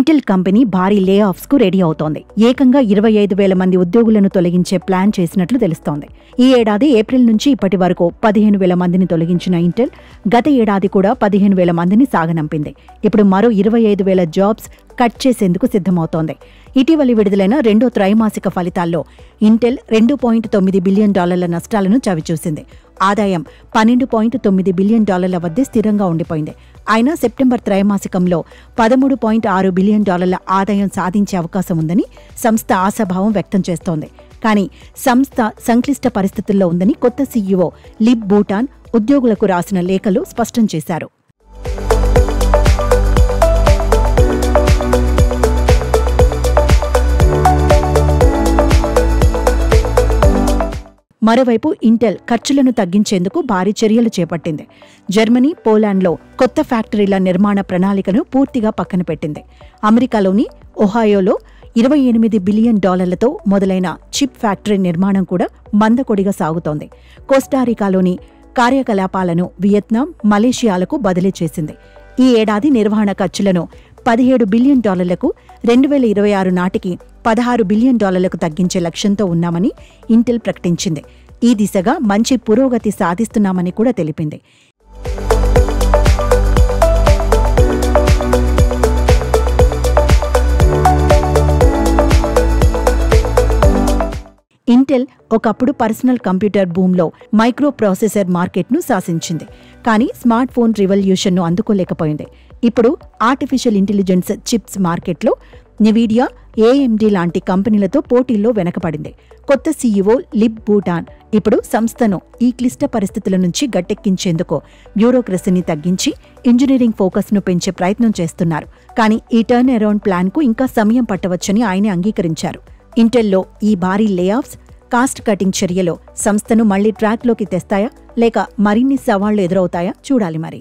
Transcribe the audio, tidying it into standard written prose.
Intel company భారీ లే offs కు రెడీ అవుతోంది. ఏకంగా 25,000 మంది ఉద్యోగులను తొలగించే ప్లాన్ చేసినట్లు తెలుస్తోంది. ఈ ఏడాది ఏప్రిల్ నుంచి ఇప్పటి వరకు 15,000 మందిని తొలగించిన ఇంటెల్ గత ఏడాది కూడా 15,000 మందిని సాగనంపింది. ఇప్పుడు మరో 25,000 జాబ్స్ కట్ చేసేందుకు సిద్ధమవుతోంది. ఇటీవలి విడుదలైన రెండో త్రైమాసిక ఫలితాల్లో ఇంటెల్ $2.9 బిలియన్ నష్టాలను చవిచూసింది. ఆదాయం $12.9 బిలియన్ వద్దే స్థిరంగా ఉండిపోయింది. అయినా సెప్టెంబర్ త్రైమాసికంలో $13.6 బిలియన్ ఆదాయం సాధించే అవకాశం ఉందని సంస్థ ఆశాభావం వ్యక్తం చేస్తోంది. కానీ సంస్థ సంక్లిష్ట పరిస్థితుల్లో ఉందని కొత్త సీఈఓ లిబ్ బూటాన్ ఉద్యోగులకు రాసిన లేఖలో స్పష్టం చేశారు. మరోవైపు ఇంటెల్ ఖర్చులను తగ్గించేందుకు భారీ చర్యలు చేపట్టింది. జర్మనీ, పోలాండ్లో కొత్త ఫ్యాక్టరీల నిర్మాణ ప్రణాళికను పూర్తిగా పక్కన పెట్టింది. అమెరికాలోని ఒహాయోలో $28 బిలియన్ మొదలైన చిప్ ఫ్యాక్టరీ నిర్మాణం కూడా మందకొడిగా సాగుతోంది. కోస్టారికాలోని కార్యకలాపాలను వియత్నాం, మలేషియాలకు బదిలీ చేసింది. ఈ ఏడాది నిర్వహణ ఖర్చులను $17 బిలియన్ 2026 నాటికి $16 బిలియన్ తగ్గించే లక్ష్యంతో ఉన్నామని ఇంటెల్ ప్రకటించింది. ఈ దిశగా మంచి పురోగతి సాధిస్తున్నామని కూడా తెలిపింది. ఇంటెల్ ఒకప్పుడు పర్సనల్ కంప్యూటర్ బూమ్లో మైక్రో ప్రాసెసర్ మార్కెట్ను శాసించింది. కానీ స్మార్ట్ ఫోన్ రివల్యూషన్ను అందుకోలేకపోయింది. ఇప్పుడు ఆర్టిఫిషియల్ ఇంటెలిజెన్స్ చిప్స్ మార్కెట్లో నివీడియా, ఏఎండీ లాంటి కంపెనీలతో పోటీల్లో వెనకపడింది. కొత్త సీఈఓ లిబ్ బూటాన్ ఇప్పుడు సంస్థను ఈ క్లిష్ట పరిస్థితుల నుంచి గట్టెక్కించేందుకు బ్యూరోక్రసీని తగ్గించి ఇంజనీరింగ్ ఫోకస్ను పెంచే ప్రయత్నం చేస్తున్నారు. కానీ ఈ టర్న్ అరౌండ్ ప్లాన్కు ఇంకా సమయం పట్టవచ్చని ఆయన అంగీకరించారు. ఇంటెల్లో ఈ భారీ లేఆఫ్స్, కాస్ట్ కటింగ్ చర్యలు సంస్థను మళ్లీ ట్రాక్లోకి తెస్తాయా లేక మరిన్ని సవాళ్లు ఎదురవుతాయా చూడాలి మరి.